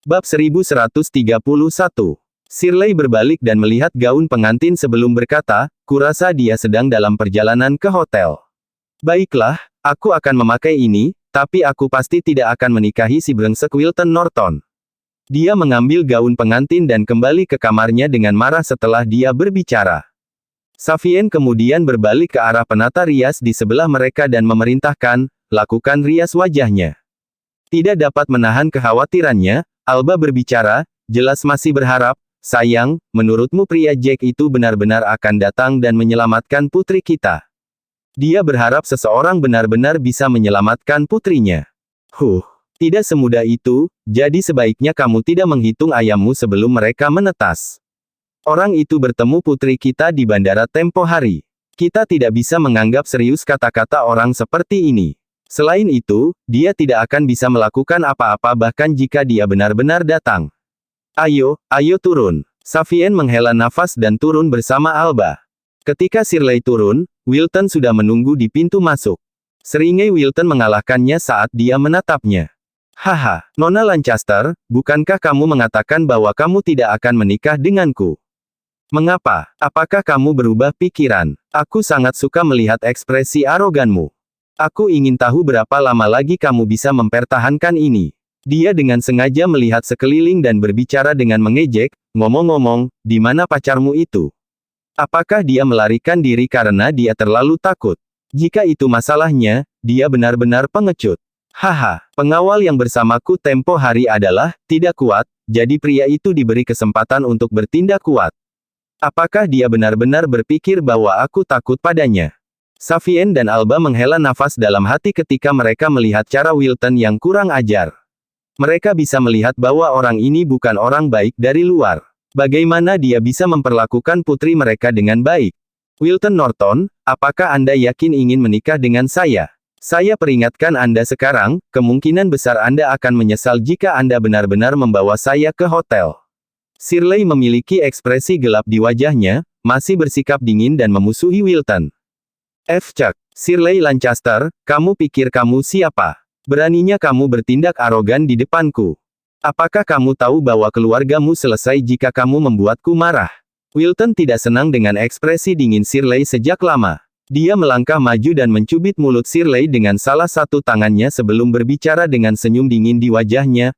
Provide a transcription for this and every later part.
Bab 1131. Shirley berbalik dan melihat gaun pengantin sebelum berkata, kurasa dia sedang dalam perjalanan ke hotel. Baiklah, aku akan memakai ini, tapi aku pasti tidak akan menikahi si brengsek Wilton Norton. Dia mengambil gaun pengantin dan kembali ke kamarnya dengan marah setelah dia berbicara. Savien kemudian berbalik ke arah penata rias di sebelah mereka dan memerintahkan, lakukan rias wajahnya. Tidak dapat menahan kekhawatirannya, Alba berbicara, jelas masih berharap, sayang, menurutmu pria Jack itu benar-benar akan datang dan menyelamatkan putri kita. Dia berharap seseorang benar-benar bisa menyelamatkan putrinya. Tidak semudah itu, jadi sebaiknya kamu tidak menghitung ayammu sebelum mereka menetas. Orang itu bertemu putri kita di bandara tempo hari. Kita tidak bisa menganggap serius kata-kata orang seperti ini. Selain itu, dia tidak akan bisa melakukan apa-apa bahkan jika dia benar-benar datang. Ayo turun. Savien menghela nafas dan turun bersama Alba. Ketika Shirley turun, Wilton sudah menunggu di pintu masuk. Seringai Wilton mengalahkannya saat dia menatapnya. Haha, Nona Lancaster, bukankah kamu mengatakan bahwa kamu tidak akan menikah denganku? Mengapa? Apakah kamu berubah pikiran? Aku sangat suka melihat ekspresi aroganmu. Aku ingin tahu berapa lama lagi kamu bisa mempertahankan ini. Dia dengan sengaja melihat sekeliling dan berbicara dengan mengejek, ngomong-ngomong, di mana pacarmu itu? Apakah dia melarikan diri karena dia terlalu takut? Jika itu masalahnya, dia benar-benar pengecut. Haha, pengawal yang bersamaku tempo hari adalah, tidak kuat, jadi pria itu diberi kesempatan untuk bertindak kuat. Apakah dia benar-benar berpikir bahwa aku takut padanya? Savien dan Alba menghela nafas dalam hati ketika mereka melihat cara Wilton yang kurang ajar. Mereka bisa melihat bahwa orang ini bukan orang baik dari luar. Bagaimana dia bisa memperlakukan putri mereka dengan baik? Wilton Norton, apakah Anda yakin ingin menikah dengan saya? Saya peringatkan Anda sekarang, kemungkinan besar Anda akan menyesal jika Anda benar-benar membawa saya ke hotel. Shirley memiliki ekspresi gelap di wajahnya, masih bersikap dingin dan memusuhi Wilton. Chuck, Shirley Lancaster, kamu pikir kamu siapa? Beraninya kamu bertindak arogan di depanku. Apakah kamu tahu bahwa keluargamu selesai jika kamu membuatku marah? Wilton tidak senang dengan ekspresi dingin Shirley sejak lama. Dia melangkah maju dan mencubit mulut Shirley dengan salah satu tangannya sebelum berbicara dengan senyum dingin di wajahnya,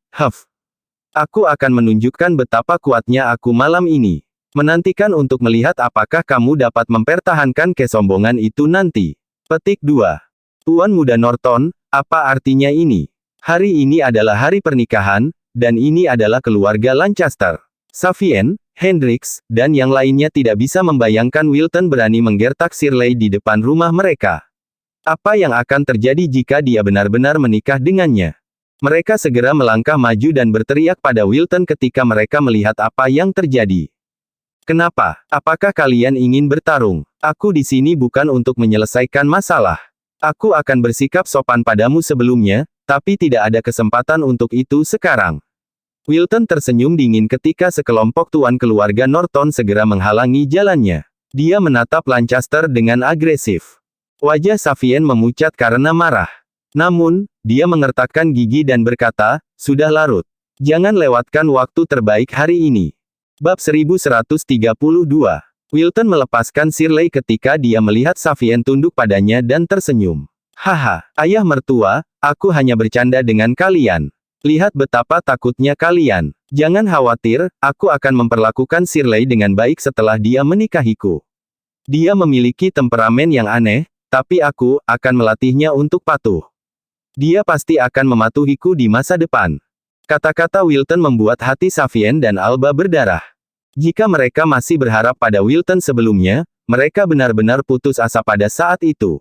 Aku akan menunjukkan betapa kuatnya aku malam ini. Menantikan untuk melihat apakah kamu dapat mempertahankan kesombongan itu nanti. Petik 2. Tuan Muda Norton, apa artinya ini? Hari ini adalah hari pernikahan, dan ini adalah keluarga Lancaster. Savien, Hendricks, dan yang lainnya tidak bisa membayangkan Wilton berani menggertak Shirley di depan rumah mereka. Apa yang akan terjadi jika dia benar-benar menikah dengannya? Mereka segera melangkah maju dan berteriak pada Wilton ketika mereka melihat apa yang terjadi. Kenapa? Apakah kalian ingin bertarung? Aku di sini bukan untuk menyelesaikan masalah. Aku akan bersikap sopan padamu sebelumnya, tapi tidak ada kesempatan untuk itu sekarang. Wilton tersenyum dingin ketika sekelompok tuan keluarga Norton segera menghalangi jalannya. Dia menatap Lancaster dengan agresif. Wajah Savien memucat karena marah. Namun, dia mengertakkan gigi dan berkata, sudah larut. Jangan lewatkan waktu terbaik hari ini. Bab 1132. Wilton melepaskan Shirley ketika dia melihat Savien tunduk padanya dan tersenyum. Haha, ayah mertua, aku hanya bercanda dengan kalian. Lihat betapa takutnya kalian. Jangan khawatir, aku akan memperlakukan Shirley dengan baik setelah dia menikahiku. Dia memiliki temperamen yang aneh, tapi aku akan melatihnya untuk patuh. Dia pasti akan mematuhiku di masa depan. Kata-kata Wilton membuat hati Savien dan Alba berdarah. Jika mereka masih berharap pada Wilton sebelumnya, mereka benar-benar putus asa pada saat itu.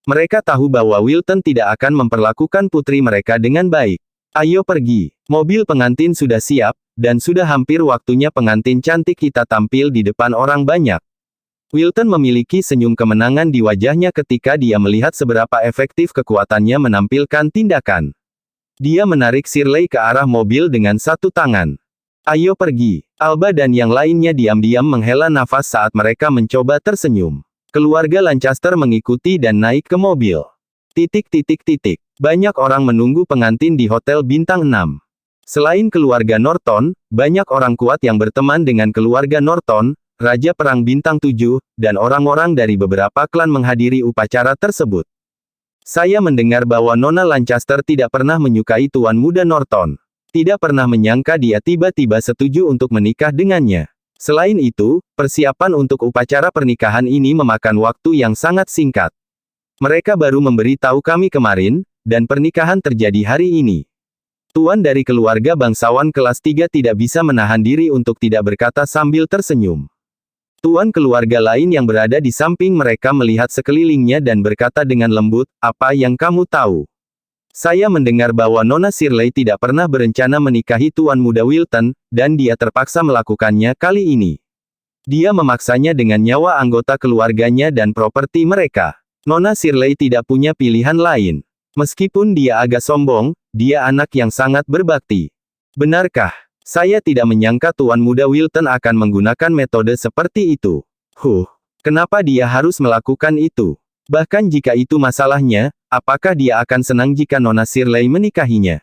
Mereka tahu bahwa Wilton tidak akan memperlakukan putri mereka dengan baik. Ayo pergi. Mobil pengantin sudah siap, dan sudah hampir waktunya pengantin cantik kita tampil di depan orang banyak. Wilton memiliki senyum kemenangan di wajahnya ketika dia melihat seberapa efektif kekuatannya menampilkan tindakan. Dia menarik Shirley ke arah mobil dengan satu tangan. Ayo pergi. Alba dan yang lainnya diam-diam menghela nafas saat mereka mencoba tersenyum. Keluarga Lancaster mengikuti dan naik ke mobil. Banyak orang menunggu pengantin di Hotel Bintang 6. Selain keluarga Norton, banyak orang kuat yang berteman dengan keluarga Norton, Raja Perang Bintang 7, dan orang-orang dari beberapa klan menghadiri upacara tersebut. Saya mendengar bahwa Nona Lancaster tidak pernah menyukai Tuan Muda Norton. Tidak pernah menyangka dia tiba-tiba setuju untuk menikah dengannya. Selain itu, persiapan untuk upacara pernikahan ini memakan waktu yang sangat singkat. Mereka baru memberitahu kami kemarin, dan pernikahan terjadi hari ini. Tuan dari keluarga bangsawan kelas 3 tidak bisa menahan diri untuk tidak berkata sambil tersenyum. Tuan keluarga lain yang berada di samping mereka melihat sekelilingnya dan berkata dengan lembut, "Apa yang kamu tahu?" Saya mendengar bahwa Nona Shirley tidak pernah berencana menikahi Tuan Muda Wilton, dan dia terpaksa melakukannya kali ini. Dia memaksanya dengan nyawa anggota keluarganya dan properti mereka. Nona Shirley tidak punya pilihan lain. Meskipun dia agak sombong, dia anak yang sangat berbakti. Benarkah? Saya tidak menyangka Tuan Muda Wilton akan menggunakan metode seperti itu. Kenapa dia harus melakukan itu? Bahkan jika itu masalahnya, apakah dia akan senang jika Nona Shirley menikahinya?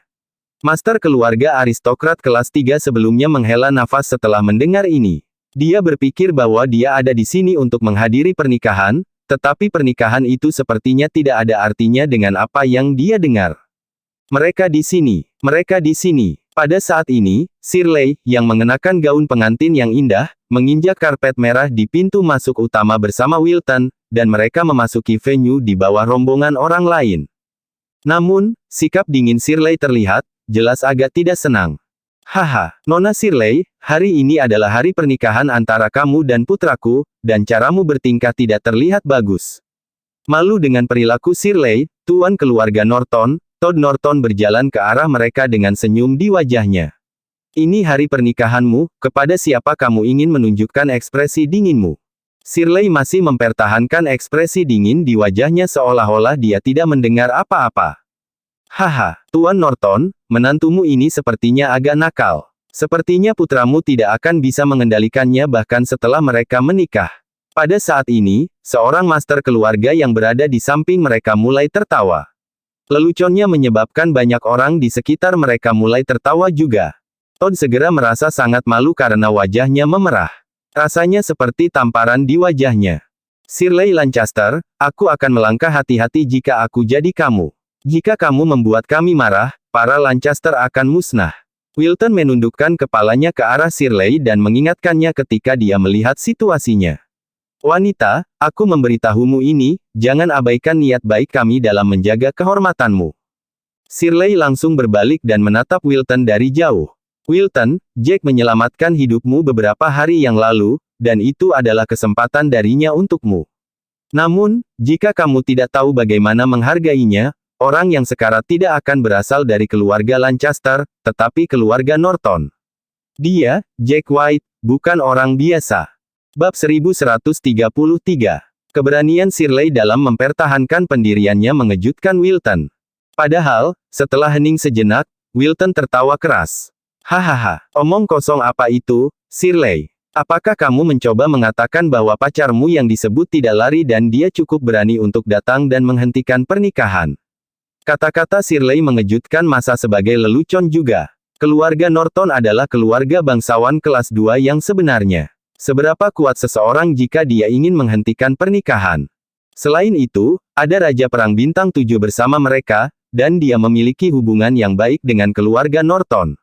Master keluarga aristokrat kelas 3 sebelumnya menghela nafas setelah mendengar ini. Dia berpikir bahwa dia ada di sini untuk menghadiri pernikahan, tetapi pernikahan itu sepertinya tidak ada artinya dengan apa yang dia dengar. Mereka di sini. Mereka di sini. Pada saat ini, Shirley, yang mengenakan gaun pengantin yang indah, menginjak karpet merah di pintu masuk utama bersama Wilton, dan mereka memasuki venue di bawah rombongan orang lain. Namun, sikap dingin Shirley terlihat, jelas agak tidak senang. Haha, Nona Shirley, hari ini adalah hari pernikahan antara kamu dan putraku, dan caramu bertingkah tidak terlihat bagus. Malu dengan perilaku Shirley, Tuan keluarga Norton, Todd Norton berjalan ke arah mereka dengan senyum di wajahnya. Ini hari pernikahanmu, kepada siapa kamu ingin menunjukkan ekspresi dinginmu? Shirley masih mempertahankan ekspresi dingin di wajahnya seolah-olah dia tidak mendengar apa-apa. Haha, Tuan Norton, menantumu ini sepertinya agak nakal. Sepertinya putramu tidak akan bisa mengendalikannya bahkan setelah mereka menikah. Pada saat ini, seorang master keluarga yang berada di samping mereka mulai tertawa. Leluconnya menyebabkan banyak orang di sekitar mereka mulai tertawa juga. Todd segera merasa sangat malu karena wajahnya memerah. Rasanya seperti tamparan di wajahnya. Shirley Lancaster, aku akan melangkah hati-hati jika aku jadi kamu. Jika kamu membuat kami marah, para Lancaster akan musnah. Wilton menundukkan kepalanya ke arah Shirley dan mengingatkannya ketika dia melihat situasinya. Wanita, aku memberitahumu ini, jangan abaikan niat baik kami dalam menjaga kehormatanmu. Shirley langsung berbalik dan menatap Wilton dari jauh. Wilton, Jack menyelamatkan hidupmu beberapa hari yang lalu, dan itu adalah kesempatan darinya untukmu. Namun, jika kamu tidak tahu bagaimana menghargainya, orang yang sekarat tidak akan berasal dari keluarga Lancaster, tetapi keluarga Norton. Dia, Jack White, bukan orang biasa. Bab 1133. Keberanian Shirley dalam mempertahankan pendiriannya mengejutkan Wilton. Padahal, setelah hening sejenak, Wilton tertawa keras. Hahaha, omong kosong apa itu, Shirley? Apakah kamu mencoba mengatakan bahwa pacarmu yang disebut tidak lari dan dia cukup berani untuk datang dan menghentikan pernikahan? Kata-kata Shirley mengejutkan masa sebagai lelucon juga. Keluarga Norton adalah keluarga bangsawan kelas 2 yang sebenarnya. Seberapa kuat seseorang jika dia ingin menghentikan pernikahan? Selain itu, ada Raja Perang Bintang 7 bersama mereka, dan dia memiliki hubungan yang baik dengan keluarga Norton.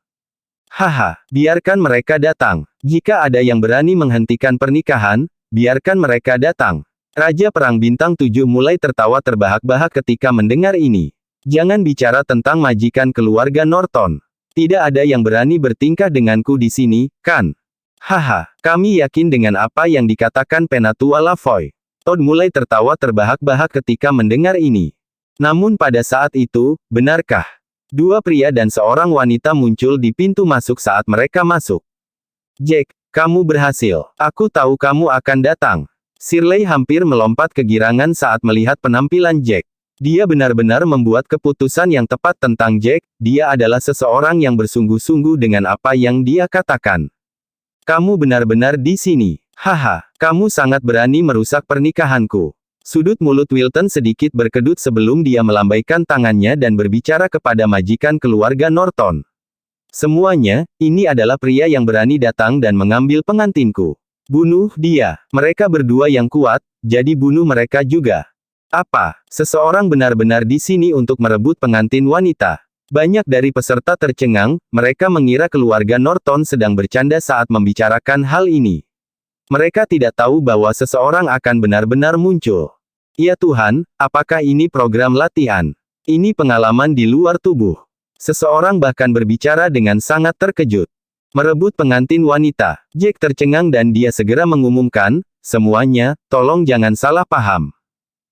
Haha, biarkan mereka datang. Jika ada yang berani menghentikan pernikahan, biarkan mereka datang. Raja Perang Bintang 7 mulai tertawa terbahak-bahak ketika mendengar ini. Jangan bicara tentang majikan keluarga Norton. Tidak ada yang berani bertingkah denganku di sini, kan? Haha, kami yakin dengan apa yang dikatakan Penatua Lavoy. Todd mulai tertawa terbahak-bahak ketika mendengar ini. Namun pada saat itu, benarkah? Dua pria dan seorang wanita muncul di pintu masuk saat mereka masuk. Jack, kamu berhasil. Aku tahu kamu akan datang. Shirley hampir melompat kegirangan saat melihat penampilan Jack. Dia benar-benar membuat keputusan yang tepat tentang Jack, dia adalah seseorang yang bersungguh-sungguh dengan apa yang dia katakan. Kamu benar-benar di sini. Haha, kamu sangat berani merusak pernikahanku. Sudut mulut Wilton sedikit berkedut sebelum dia melambaikan tangannya dan berbicara kepada majikan keluarga Norton. Semuanya, ini adalah pria yang berani datang dan mengambil pengantinku. Bunuh dia. Mereka berdua yang kuat, jadi bunuh mereka juga. Apa? Seseorang benar-benar di sini untuk merebut pengantin wanita. Banyak dari peserta tercengang, mereka mengira keluarga Norton sedang bercanda saat membicarakan hal ini. Mereka tidak tahu bahwa seseorang akan benar-benar muncul. Ya Tuhan, apakah ini program latihan? Ini pengalaman di luar tubuh. Seseorang bahkan berbicara dengan sangat terkejut. Merebut pengantin wanita. Jack tercengang dan dia segera mengumumkan, semuanya, tolong jangan salah paham.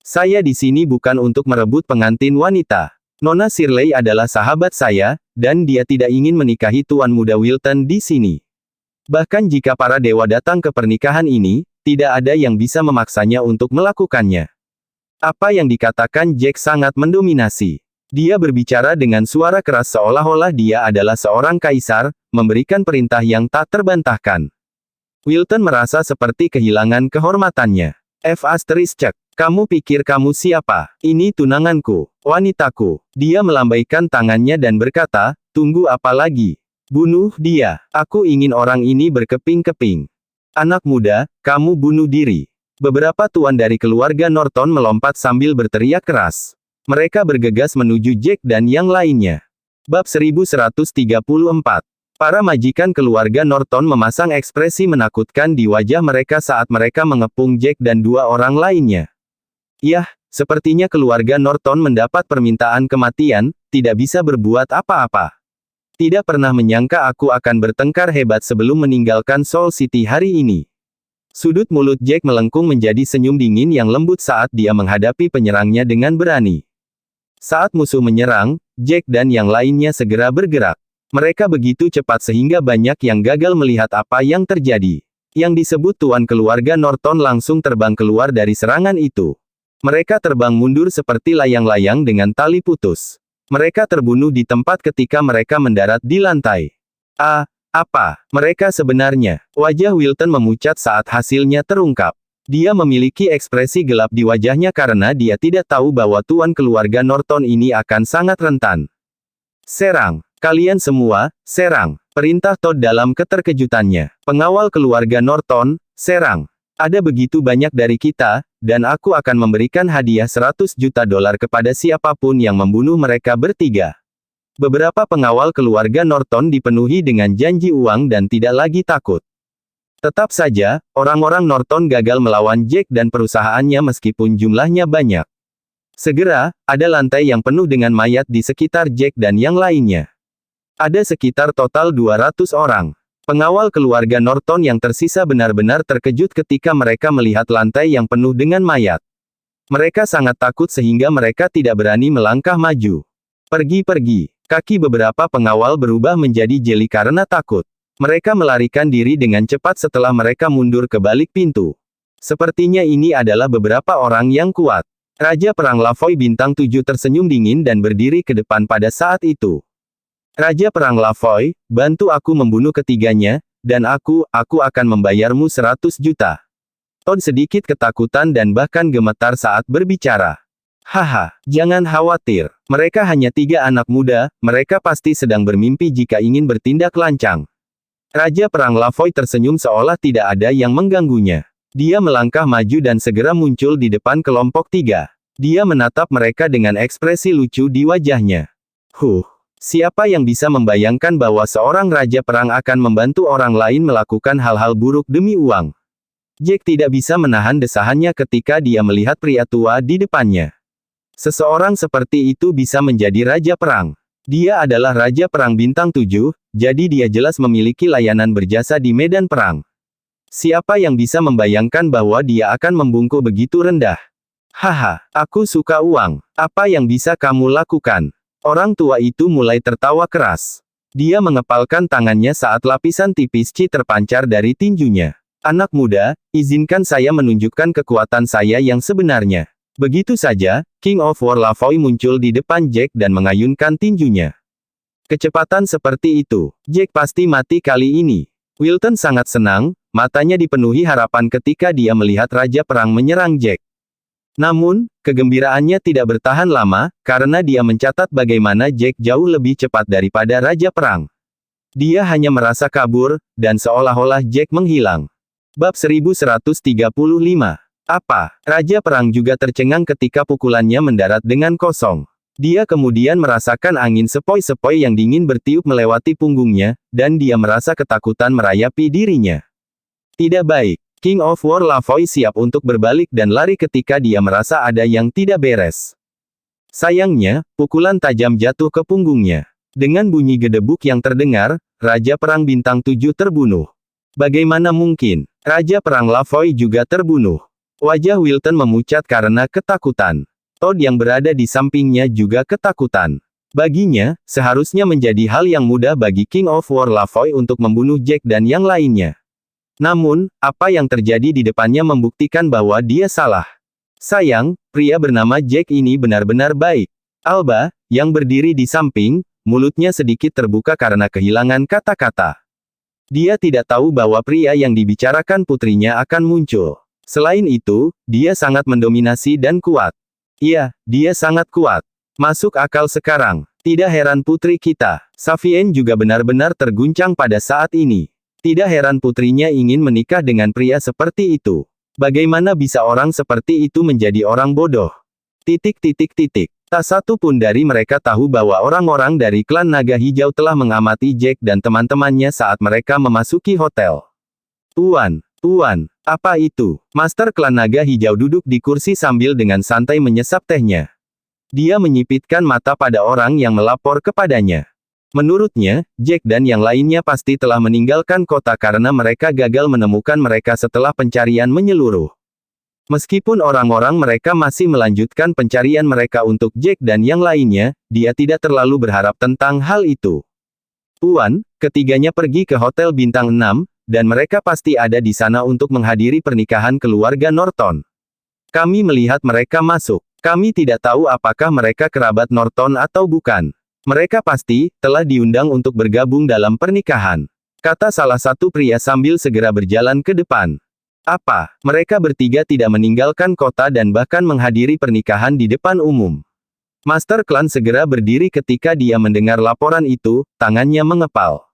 Saya di sini bukan untuk merebut pengantin wanita. Nona Shirley adalah sahabat saya, dan dia tidak ingin menikahi Tuan Muda Wilton di sini. Bahkan jika para dewa datang ke pernikahan ini, tidak ada yang bisa memaksanya untuk melakukannya. Apa yang dikatakan Jack sangat mendominasi. Dia berbicara dengan suara keras seolah-olah dia adalah seorang kaisar, memberikan perintah yang tak terbantahkan. Wilton merasa seperti kehilangan kehormatannya. Cek. Kamu pikir kamu siapa? Ini tunanganku, wanitaku. Dia melambaikan tangannya dan berkata, tunggu apa lagi? Bunuh dia. Aku ingin orang ini berkeping-keping. Anak muda, kamu bunuh diri. Beberapa tuan dari keluarga Norton melompat sambil berteriak keras. Mereka bergegas menuju Jack dan yang lainnya. Bab 1134. Para majikan keluarga Norton memasang ekspresi menakutkan di wajah mereka saat mereka mengepung Jack dan dua orang lainnya. Yah, sepertinya keluarga Norton mendapat permintaan kematian, tidak bisa berbuat apa-apa. Tidak pernah menyangka aku akan bertengkar hebat sebelum meninggalkan Soul City hari ini. Sudut mulut Jack melengkung menjadi senyum dingin yang lembut saat dia menghadapi penyerangnya dengan berani. Saat musuh menyerang, Jack dan yang lainnya segera bergerak. Mereka begitu cepat sehingga banyak yang gagal melihat apa yang terjadi. Yang disebut tuan keluarga Norton langsung terbang keluar dari serangan itu. Mereka terbang mundur seperti layang-layang dengan tali putus. Mereka terbunuh di tempat ketika mereka mendarat di lantai. Apa mereka sebenarnya? Wajah Wilton memucat saat hasilnya terungkap. Dia memiliki ekspresi gelap di wajahnya karena dia tidak tahu bahwa tuan keluarga Norton ini akan sangat rentan. Serang. Kalian semua, serang. Perintah Todd dalam keterkejutannya. Pengawal keluarga Norton, serang. Ada begitu banyak dari kita, dan aku akan memberikan hadiah $100 juta kepada siapapun yang membunuh mereka bertiga. Beberapa pengawal keluarga Norton dipenuhi dengan janji uang dan tidak lagi takut. Tetap saja, orang-orang Norton gagal melawan Jack dan perusahaannya meskipun jumlahnya banyak. Segera, ada lantai yang penuh dengan mayat di sekitar Jack dan yang lainnya. Ada sekitar total 200 orang. Pengawal keluarga Norton yang tersisa benar-benar terkejut ketika mereka melihat lantai yang penuh dengan mayat. Mereka sangat takut sehingga mereka tidak berani melangkah maju. Pergi-pergi. Kaki beberapa pengawal berubah menjadi jeli karena takut. Mereka melarikan diri dengan cepat setelah mereka mundur ke balik pintu. Sepertinya ini adalah beberapa orang yang kuat. Raja Perang Lavoy Bintang 7 tersenyum dingin dan berdiri ke depan pada saat itu. Raja Perang Lavoy, bantu aku membunuh ketiganya, dan aku akan membayarmu 100 juta. Todd sedikit ketakutan dan bahkan gemetar saat berbicara. Haha, jangan khawatir. Mereka hanya 3 anak muda, mereka pasti sedang bermimpi jika ingin bertindak lancang. Raja Perang Lavoy tersenyum seolah tidak ada yang mengganggunya. Dia melangkah maju dan segera muncul di depan kelompok 3. Dia menatap mereka dengan ekspresi lucu di wajahnya. Siapa yang bisa membayangkan bahwa seorang Raja Perang akan membantu orang lain melakukan hal-hal buruk demi uang? Jack tidak bisa menahan desahannya ketika dia melihat pria tua di depannya. Seseorang seperti itu bisa menjadi Raja Perang. Dia adalah Raja Perang Bintang 7, jadi dia jelas memiliki layanan berjasa di medan perang. Siapa yang bisa membayangkan bahwa dia akan membungkuk begitu rendah? Haha, aku suka uang. Apa yang bisa kamu lakukan? Orang tua itu mulai tertawa keras. Dia mengepalkan tangannya saat lapisan tipis Qi terpancar dari tinjunya. Anak muda, izinkan saya menunjukkan kekuatan saya yang sebenarnya. Begitu saja, King of War Lavoy muncul di depan Jack dan mengayunkan tinjunya. Kecepatan seperti itu, Jack pasti mati kali ini. Wilton sangat senang, matanya dipenuhi harapan ketika dia melihat Raja Perang menyerang Jack. Namun, kegembiraannya tidak bertahan lama, karena dia mencatat bagaimana Jack jauh lebih cepat daripada Raja Perang. Dia hanya merasa kabur, dan seolah-olah Jack menghilang. Bab 1135. Apa? Raja Perang juga tercengang ketika pukulannya mendarat dengan kosong. Dia kemudian merasakan angin sepoi-sepoi yang dingin bertiup melewati punggungnya, dan dia merasa ketakutan merayapi dirinya. Tidak baik. King of War Lavoy siap untuk berbalik dan lari ketika dia merasa ada yang tidak beres. Sayangnya, pukulan tajam jatuh ke punggungnya. Dengan bunyi gedebuk yang terdengar, Raja Perang Bintang 7 terbunuh. Bagaimana mungkin? Raja Perang Lavoy juga terbunuh. Wajah Wilton memucat karena ketakutan. Todd yang berada di sampingnya juga ketakutan. Baginya, seharusnya menjadi hal yang mudah bagi King of War Lavoy untuk membunuh Jack dan yang lainnya. Namun, apa yang terjadi di depannya membuktikan bahwa dia salah. Sayang, pria bernama Jack ini benar-benar baik. Alba, yang berdiri di samping, mulutnya sedikit terbuka karena kehilangan kata-kata. Dia tidak tahu bahwa pria yang dibicarakan putrinya akan muncul. Selain itu, dia sangat mendominasi dan kuat. Iya, dia sangat kuat. Masuk akal sekarang. Tidak heran putri kita, Savien juga benar-benar terguncang pada saat ini. Tidak heran putrinya ingin menikah dengan pria seperti itu. Bagaimana bisa orang seperti itu menjadi orang bodoh? Tak satu pun dari mereka tahu bahwa orang-orang dari klan Naga Hijau telah mengamati Jack dan teman-temannya saat mereka memasuki hotel. Tuan, apa itu? Master klan Naga Hijau duduk di kursi sambil dengan santai menyesap tehnya. Dia menyipitkan mata pada orang yang melapor kepadanya. Menurutnya, Jack dan yang lainnya pasti telah meninggalkan kota karena mereka gagal menemukan mereka setelah pencarian menyeluruh. Meskipun orang-orang mereka masih melanjutkan pencarian mereka untuk Jack dan yang lainnya, dia tidak terlalu berharap tentang hal itu. Tuan, ketiganya pergi ke Hotel Bintang 6, dan mereka pasti ada di sana untuk menghadiri pernikahan keluarga Norton. Kami melihat mereka masuk. Kami tidak tahu apakah mereka kerabat Norton atau bukan. Mereka pasti telah diundang untuk bergabung dalam pernikahan, kata salah satu pria sambil segera berjalan ke depan. Apa? Mereka bertiga tidak meninggalkan kota dan bahkan menghadiri pernikahan di depan umum. Master klan segera berdiri ketika dia mendengar laporan itu, tangannya mengepal.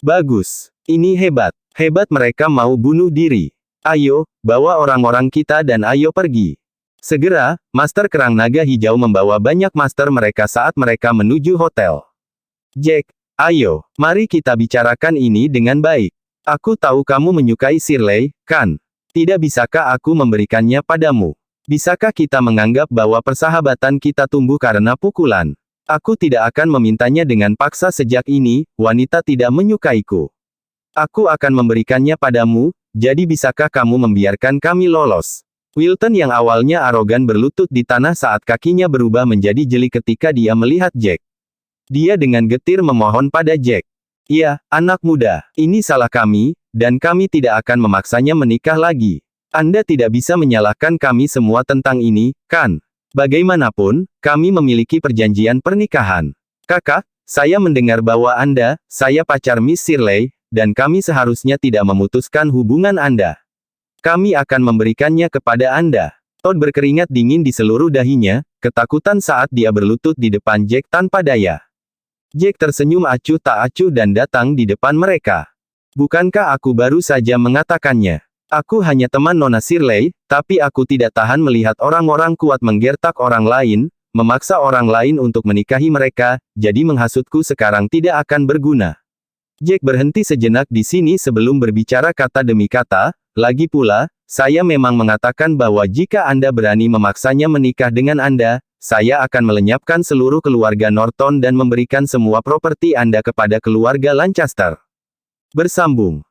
Bagus. Ini hebat. Hebat mereka mau bunuh diri. Ayo, bawa orang-orang kita dan ayo pergi. Segera, Master Kerang Naga Hijau membawa banyak master mereka saat mereka menuju hotel. Jack, ayo, mari kita bicarakan ini dengan baik. Aku tahu kamu menyukai Shirley, kan? Tidak bisakah aku memberikannya padamu? Bisakah kita menganggap bahwa persahabatan kita tumbuh karena pukulan? Aku tidak akan memintanya dengan paksa sejak ini, wanita tidak menyukaiku. Aku akan memberikannya padamu, jadi bisakah kamu membiarkan kami lolos? Wilton yang awalnya arogan berlutut di tanah saat kakinya berubah menjadi jeli ketika dia melihat Jack. Dia dengan getir memohon pada Jack. Iya, anak muda, ini salah kami, dan kami tidak akan memaksanya menikah lagi. Anda tidak bisa menyalahkan kami semua tentang ini, kan? Bagaimanapun, kami memiliki perjanjian pernikahan. Kakak, saya mendengar bahwa saya pacar Miss Shirley, dan kami seharusnya tidak memutuskan hubungan Anda. Kami akan memberikannya kepada Anda. Todd berkeringat dingin di seluruh dahinya, ketakutan saat dia berlutut di depan Jack tanpa daya. Jack tersenyum acuh tak acuh dan datang di depan mereka. Bukankah aku baru saja mengatakannya? Aku hanya teman Nona Shirley, tapi aku tidak tahan melihat orang-orang kuat menggertak orang lain, memaksa orang lain untuk menikahi mereka, jadi menghasutku sekarang tidak akan berguna. Jack berhenti sejenak di sini sebelum berbicara kata demi kata, lagi pula, saya memang mengatakan bahwa jika Anda berani memaksanya menikah dengan Anda, saya akan melenyapkan seluruh keluarga Norton dan memberikan semua properti Anda kepada keluarga Lancaster. Bersambung.